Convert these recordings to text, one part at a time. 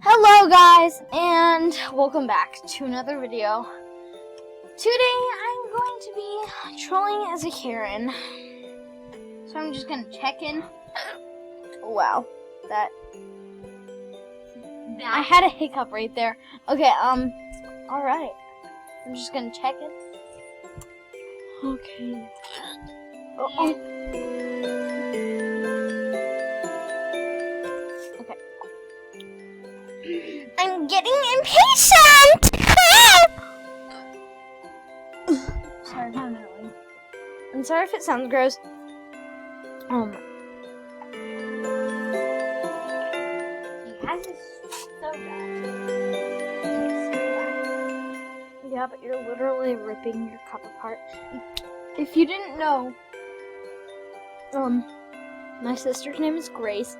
Hello guys, and welcome back to another video. Today I'm going to be trolling as a Karen. So I'm just gonna check in. Wow, I had a hiccup right there. Okay, alright. I'm just gonna check in. Okay. I'm getting impatient! Sorry, I'm annoying. I'm sorry if it sounds gross. You guys is so bad. Yeah, but you're literally ripping your cup apart. If you didn't know, my sister's name is Grace.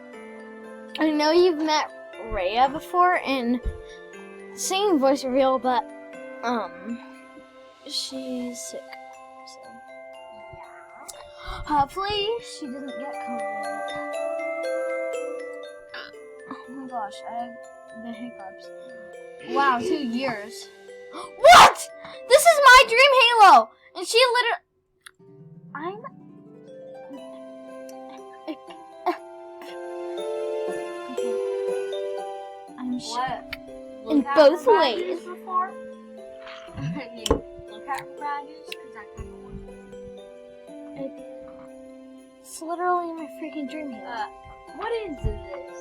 I know you've met Rhea before in singing voice reveal, but she's sick, so yeah. Hopefully she doesn't get COVID. Oh my gosh, I have the hiccups. Wow, 2 years. What? This is my dream Halo, and she literally. What? In both ways. Before? I mean, look at radish, because I kind of want it. It's literally my freaking dream Halo. What is this?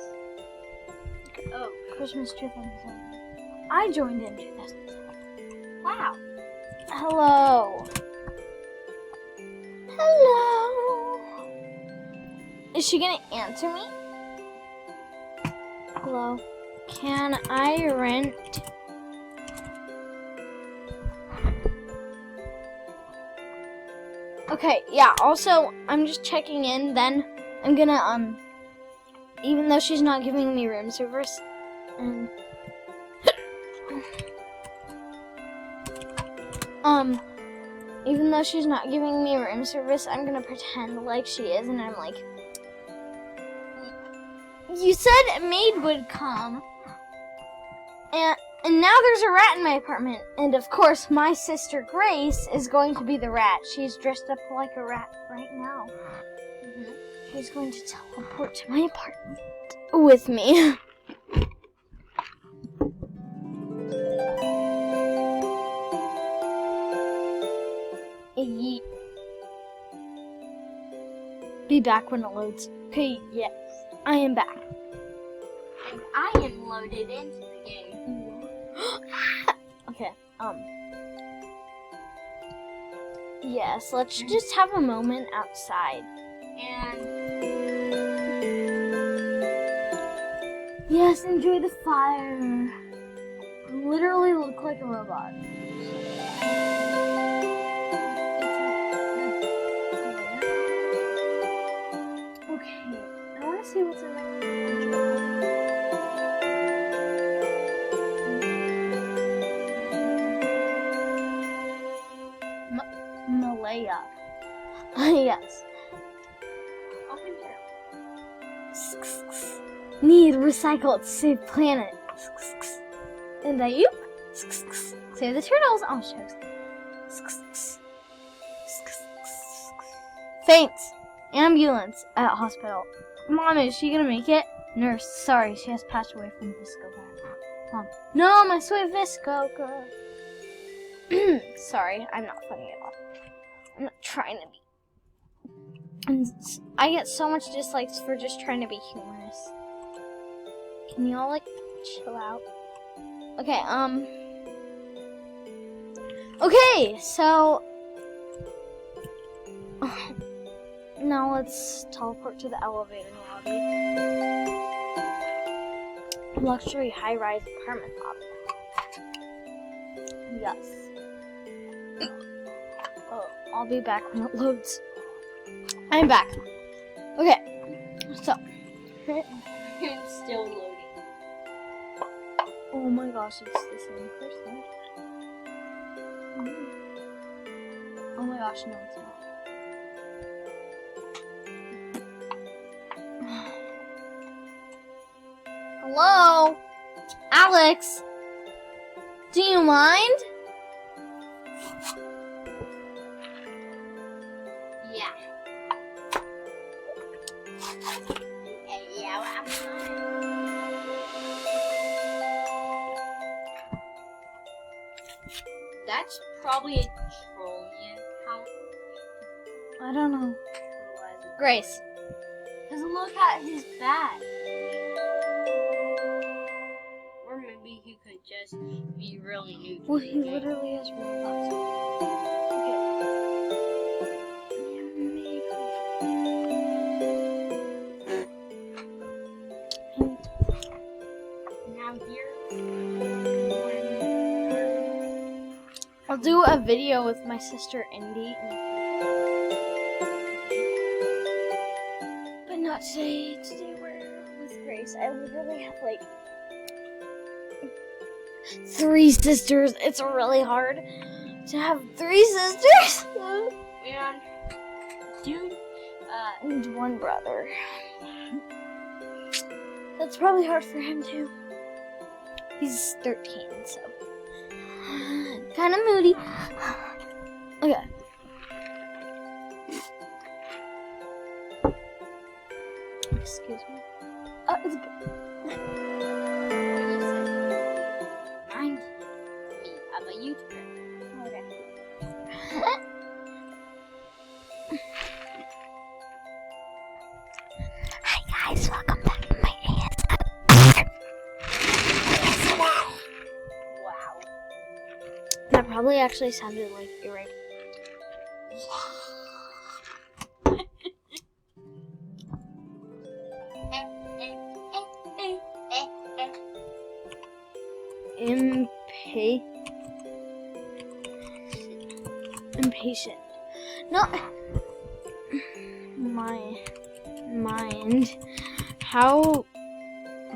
Oh, Christmas 2007. I joined in 2007. wow. Hello. Hello. Is she gonna answer me? Hello. Can I rent? Okay, yeah, also, I'm just checking in, then I'm gonna, even though she's not giving me room service, and, even though she's not giving me room service, I'm gonna pretend like she is, and I'm like, you said a maid would come. And now there's a rat in my apartment. And of course, my sister Grace is going to be the rat. She's dressed up like a rat right now. Mm-hmm. She's going to teleport to my apartment with me. Yeet. Be back when it loads. Okay, yes. I am back. And I am loaded into the game. Okay, yes, let's just have a moment outside. And yes, enjoy the fire. I literally look like a robot. Okay, I want to see what's in my Malaya. Yes. open here. Need recycle to save planet. And I save the turtles. Oh, shucks. Faints. Ambulance at hospital. Mom, is she gonna make it? Nurse, sorry, she has passed away from Visco. Mom, no, my sweet Visco girl. Sorry, I'm not funny at all. I'm not trying to be. And I get so much dislikes for just trying to be humorous. Can you all, like, chill out? Okay, okay, so... now let's teleport to the elevator lobby. Luxury high-rise apartment lobby. Yes. Oh, I'll be back when it loads. I'm back. Okay, so. It's still loading. Oh my gosh, it's the same person. Oh my gosh, no, it's not. Hello? Alex, do you mind? Yeah. Yeah, I'm fine. That's probably a trolling account. I don't know. Grace. Because look at his back. Or maybe he could just be really new to Well, the he game. literally has Roblox. Now here, I'll do a video with my sister Indy. But not today. Today we're with Grace. I literally have like 3 sisters. It's really hard to have 3 sisters. and dude, And 1 brother. That's probably hard for him too. He's 13, so kind of moody. Okay. Excuse me. It's good. mind me of a YouTuber. Okay. Hi guys, welcome back to my Wow. That probably actually sounded like a rape. Impatient. Not my mind. How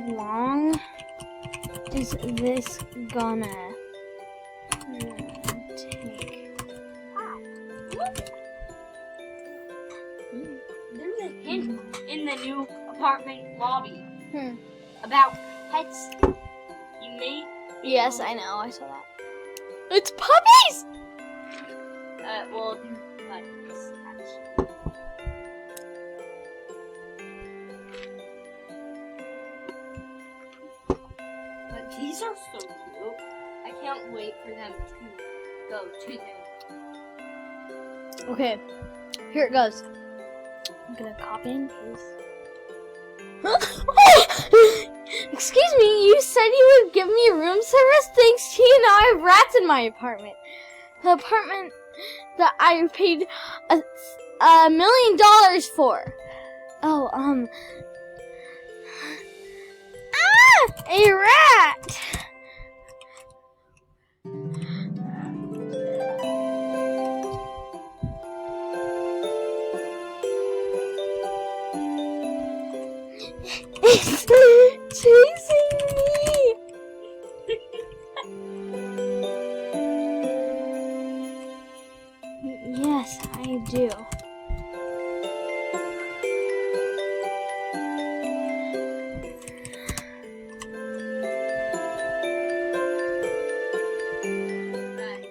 long is this gonna take? There's a hint in the new apartment lobby Hmm. about pets you made. Yes, I know. I saw that. It's puppies. Well, they're puppies, actually. But these are so cute. I can't wait for them to go to them. Okay, here it goes. I'm gonna copy and paste. Excuse me, you said you would give me room service? Thanks to you, now I have rats in my apartment. The apartment that I paid $1 million for. Oh, a rat! It's chasing me! Yes, I do.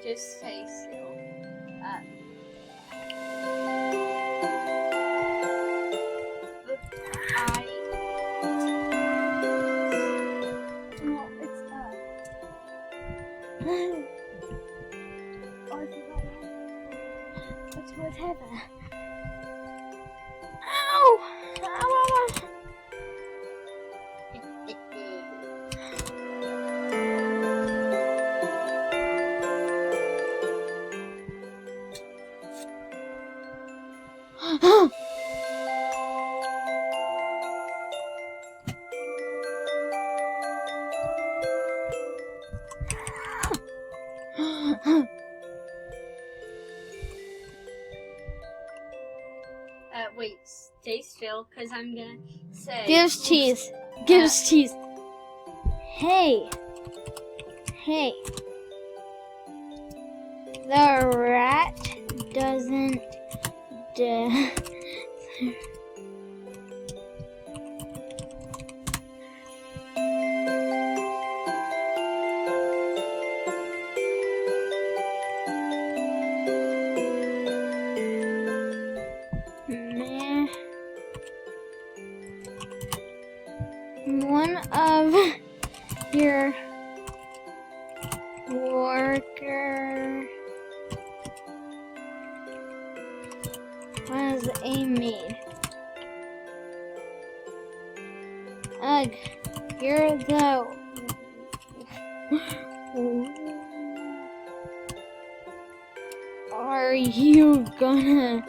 Just stay still. No, it's oh, I forgot. What's happening? Ow! Ow, ow, ow. Wait, stay still, because I'm gonna say. Gives cheese. Gives cheese. Hey. Hey. The rat doesn't of your worker was a maid. Ugh, you're the... Are you gonna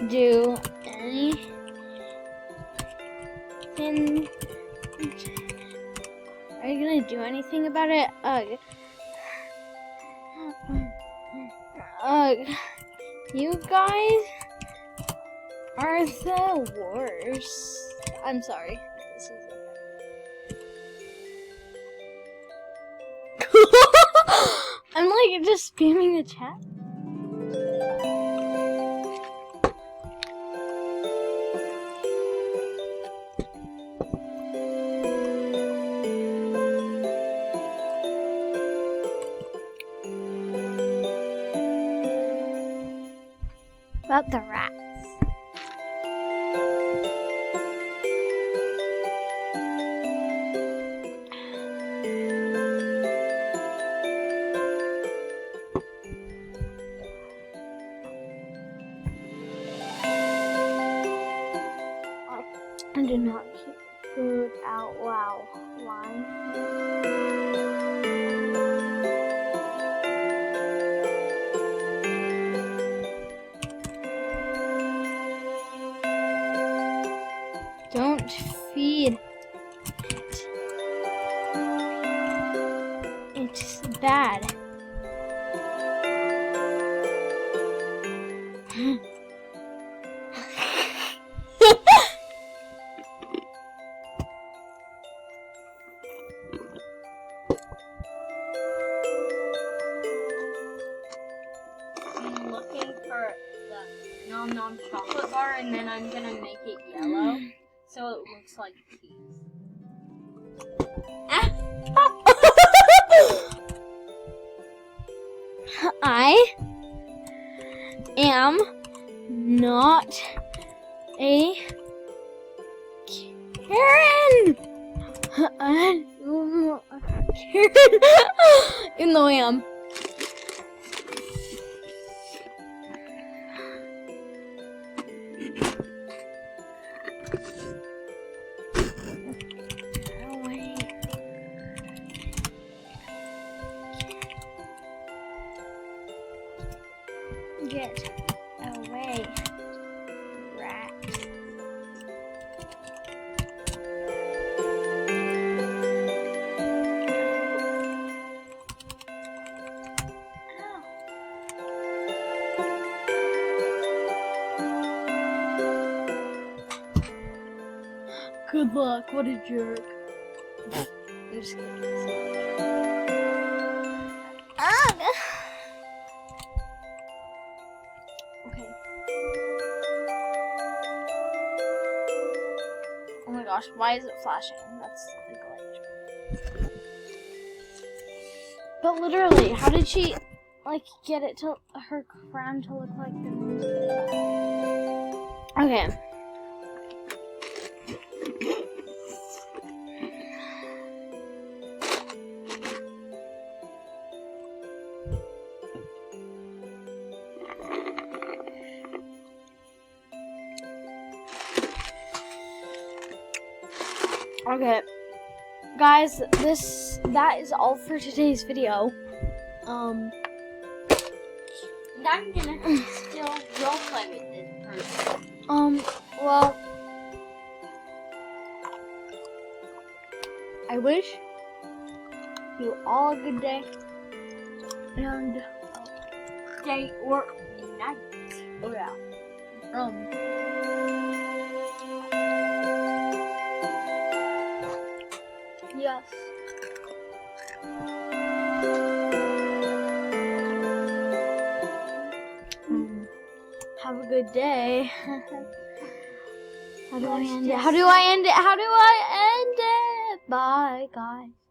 do anything? Are you gonna do anything about it? Ugh. Ugh. You guys are the worst. I'm sorry. This is I'm like just spamming the chat. About the rats. I did not keep food out. Wow. Why? Don't feed it. It's bad. I'm looking for the Nom Nom chocolate bar, and then I'm gonna make it yellow so it looks like cheese. I am not a Karen. Even though I am. Get away, rat. Good luck, what a jerk. I'm just kidding. Okay. Oh my gosh, why is it flashing? That's a glitch. But literally, how did she like get it to her crown to look like this? Okay. Okay, guys, that is all for today's video. And I'm gonna still roleplay with this person. Well, I wish you all a good day and Day or night. oh yeah, yes. Have a good day. How do I end it? How do I end it? Bye, guys.